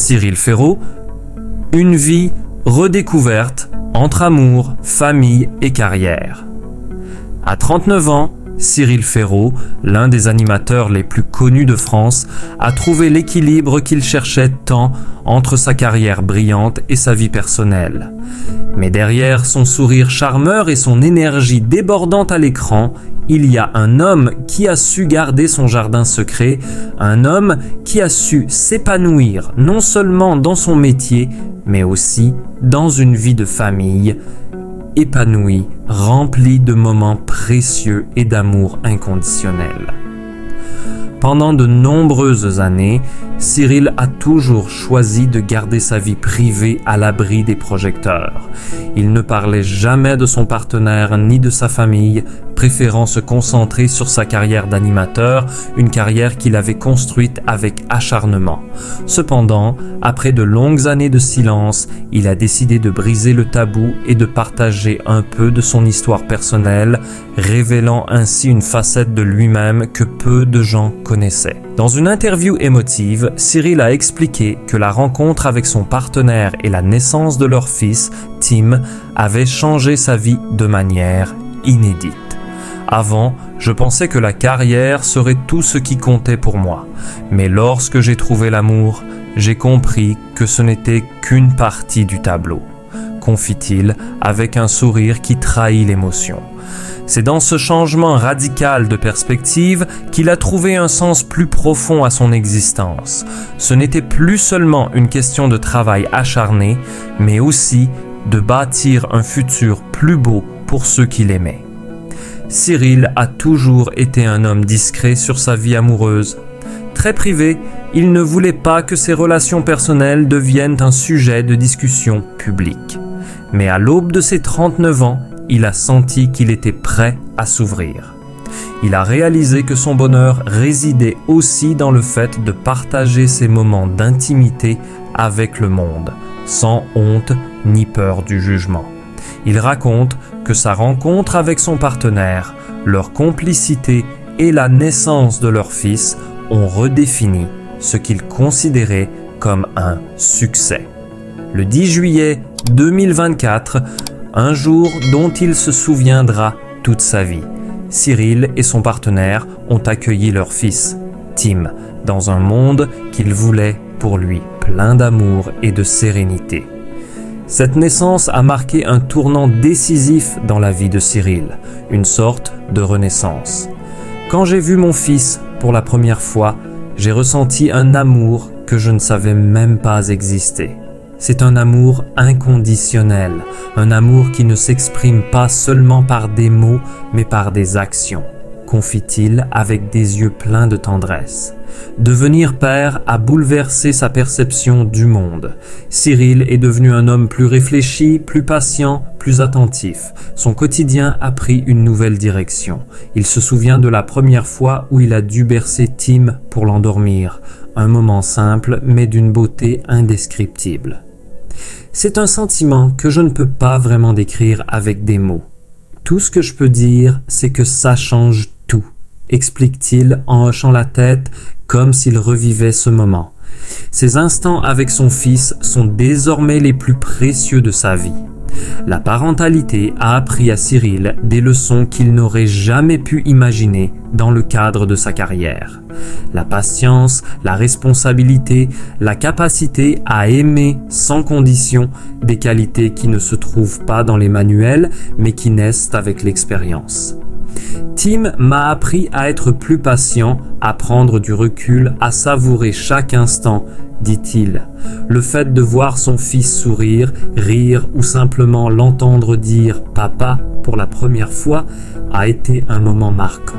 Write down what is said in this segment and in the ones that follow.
Cyril Ferraud, une vie redécouverte entre amour, famille et carrière. À 39 ans, Cyril Ferraud, l'un des animateurs les plus connus de France, a trouvé l'équilibre qu'il cherchait tant entre sa carrière brillante et sa vie personnelle. Mais derrière son sourire charmeur et son énergie débordante à l'écran, il y a un homme qui a su garder son jardin secret, un homme qui a su s'épanouir non seulement dans son métier, mais aussi dans une vie de famille, épanouie, remplie de moments précieux et d'amour inconditionnel. Pendant de nombreuses années, Cyril a toujours choisi de garder sa vie privée à l'abri des projecteurs. Il ne parlait jamais de son partenaire ni de sa famille, préférant se concentrer sur sa carrière d'animateur, une carrière qu'il avait construite avec acharnement. Cependant, après de longues années de silence, il a décidé de briser le tabou et de partager un peu de son histoire personnelle, révélant ainsi une facette de lui-même que peu de gens connaissaient. Dans une interview émotive, Cyril a expliqué que la rencontre avec son partenaire et la naissance de leur fils, Tim, avait changé sa vie de manière inédite. Avant, je pensais que la carrière serait tout ce qui comptait pour moi. Mais lorsque j'ai trouvé l'amour, j'ai compris que ce n'était qu'une partie du tableau, confie-t-il avec un sourire qui trahit l'émotion. C'est dans ce changement radical de perspective qu'il a trouvé un sens plus profond à son existence. Ce n'était plus seulement une question de travail acharné, mais aussi de bâtir un futur plus beau pour ceux qui l'aimaient. Cyril a toujours été un homme discret sur sa vie amoureuse. Très privé, il ne voulait pas que ses relations personnelles deviennent un sujet de discussion publique. Mais à l'aube de ses 39 ans, il a senti qu'il était prêt à s'ouvrir. Il a réalisé que son bonheur résidait aussi dans le fait de partager ses moments d'intimité avec le monde, sans honte ni peur du jugement. Il raconte que sa rencontre avec son partenaire, leur complicité et la naissance de leur fils ont redéfini ce qu'il considérait comme un succès. Le 10 juillet 2024, un jour dont il se souviendra toute sa vie, Cyril et son partenaire ont accueilli leur fils, Tim, dans un monde qu'il voulait pour lui plein d'amour et de sérénité. Cette naissance a marqué un tournant décisif dans la vie de Cyril, une sorte de renaissance. Quand j'ai vu mon fils pour la première fois, j'ai ressenti un amour que je ne savais même pas exister. C'est un amour inconditionnel, un amour qui ne s'exprime pas seulement par des mots, mais par des actions, confie-t-il avec des yeux pleins de tendresse. Devenir père a bouleversé sa perception du monde. Cyril est devenu un homme plus réfléchi, plus patient, plus attentif. Son quotidien a pris une nouvelle direction. Il se souvient de la première fois où il a dû bercer Tim pour l'endormir. Un moment simple, mais d'une beauté indescriptible. C'est un sentiment que je ne peux pas vraiment décrire avec des mots. Tout ce que je peux dire, c'est que ça change tout, explique-t-il en hochant la tête comme s'il revivait ce moment. Ces instants avec son fils sont désormais les plus précieux de sa vie. La parentalité a appris à Cyril des leçons qu'il n'aurait jamais pu imaginer dans le cadre de sa carrière. La patience, la responsabilité, la capacité à aimer sans condition, des qualités qui ne se trouvent pas dans les manuels mais qui naissent avec l'expérience. Tim m'a appris à être plus patient, à prendre du recul, à savourer chaque instant, dit-il. Le fait de voir son fils sourire, rire ou simplement l'entendre dire « papa » pour la première fois a été un moment marquant.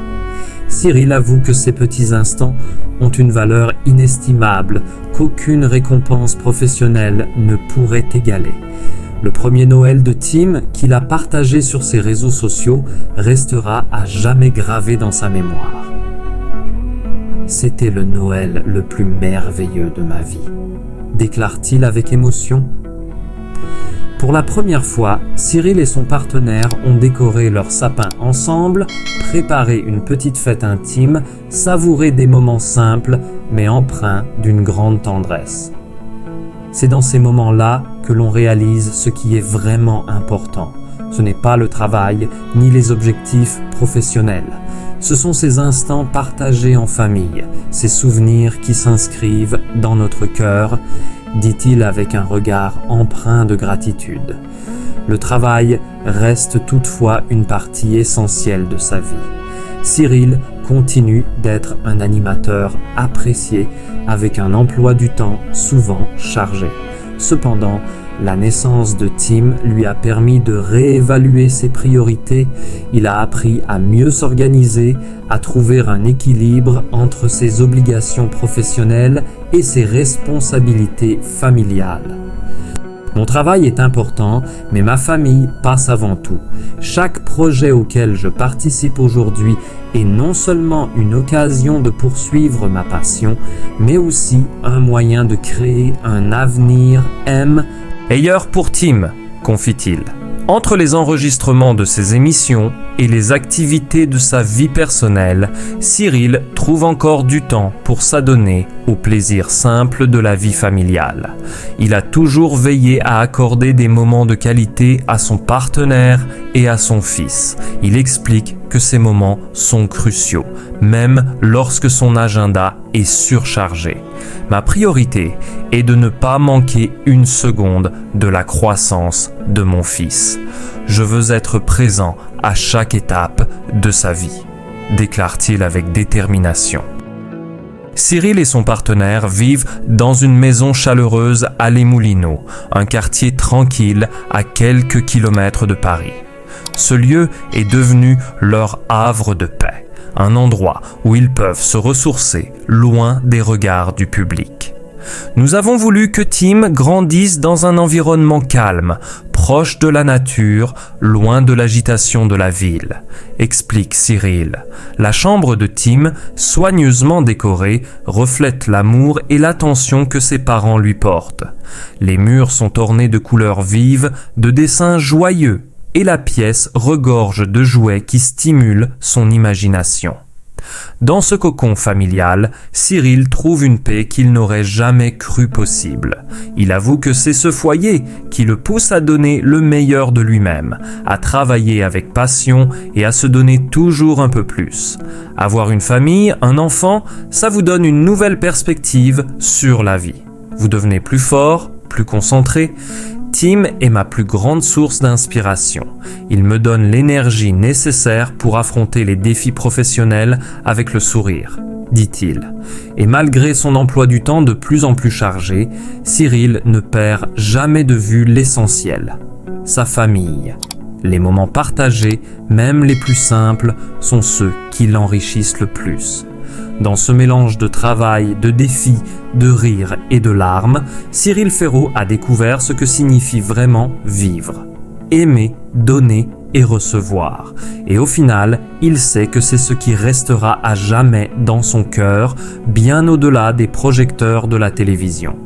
Cyril avoue que ces petits instants ont une valeur inestimable qu'aucune récompense professionnelle ne pourrait égaler. Le premier Noël de Tim, qu'il a partagé sur ses réseaux sociaux, restera à jamais gravé dans sa mémoire. C'était le Noël le plus merveilleux de ma vie, déclare-t-il avec émotion. Pour la première fois, Cyril et son partenaire ont décoré leur sapin ensemble, préparé une petite fête intime, savouré des moments simples mais empreints d'une grande tendresse. C'est dans ces moments-là que l'on réalise ce qui est vraiment important. Ce n'est pas le travail ni les objectifs professionnels. Ce sont ces instants partagés en famille, ces souvenirs qui s'inscrivent dans notre cœur, dit-il avec un regard empreint de gratitude. Le travail reste toutefois une partie essentielle de sa vie. Cyril continue d'être un animateur apprécié avec un emploi du temps souvent chargé. Cependant, la naissance de Tim lui a permis de réévaluer ses priorités. Il a appris à mieux s'organiser, à trouver un équilibre entre ses obligations professionnelles et ses responsabilités familiales. Mon travail est important, mais ma famille passe avant tout. Chaque projet auquel je participe aujourd'hui est non seulement une occasion de poursuivre ma passion, mais aussi un moyen de créer un avenir meilleur pour Tim, confie-t-il. Entre les enregistrements de ses émissions et les activités de sa vie personnelle, Cyril trouve encore du temps pour s'adonner aux plaisirs simples de la vie familiale. Il a toujours veillé à accorder des moments de qualité à son partenaire et à son fils. Il explique que ces moments sont cruciaux, même lorsque son agenda est surchargé. Ma priorité est de ne pas manquer une seconde de la croissance de mon fils. Je veux être présent à chaque étape de sa vie, déclare-t-il avec détermination. Cyril et son partenaire vivent dans une maison chaleureuse à Les Moulineaux, un quartier tranquille à quelques kilomètres de Paris. Ce lieu est devenu leur havre de paix, un endroit où ils peuvent se ressourcer loin des regards du public. Nous avons voulu que Tim grandisse dans un environnement calme, proche de la nature, loin de l'agitation de la ville, explique Cyril. La chambre de Tim, soigneusement décorée, reflète l'amour et l'attention que ses parents lui portent. Les murs sont ornés de couleurs vives, de dessins joyeux, et la pièce regorge de jouets qui stimulent son imagination. Dans ce cocon familial, Cyril trouve une paix qu'il n'aurait jamais cru possible. Il avoue que c'est ce foyer qui le pousse à donner le meilleur de lui-même, à travailler avec passion et à se donner toujours un peu plus. Avoir une famille, un enfant, ça vous donne une nouvelle perspective sur la vie. Vous devenez plus fort, plus concentré. Tim est ma plus grande source d'inspiration. Il me donne l'énergie nécessaire pour affronter les défis professionnels avec le sourire, dit-il. Et malgré son emploi du temps de plus en plus chargé, Cyril ne perd jamais de vue l'essentiel, sa famille. Les moments partagés, même les plus simples, sont ceux qui l'enrichissent le plus. Dans ce mélange de travail, de défis, de rires et de larmes, Cyril Ferraud a découvert ce que signifie vraiment vivre. Aimer, donner et recevoir. Et au final, il sait que c'est ce qui restera à jamais dans son cœur, bien au-delà des projecteurs de la télévision.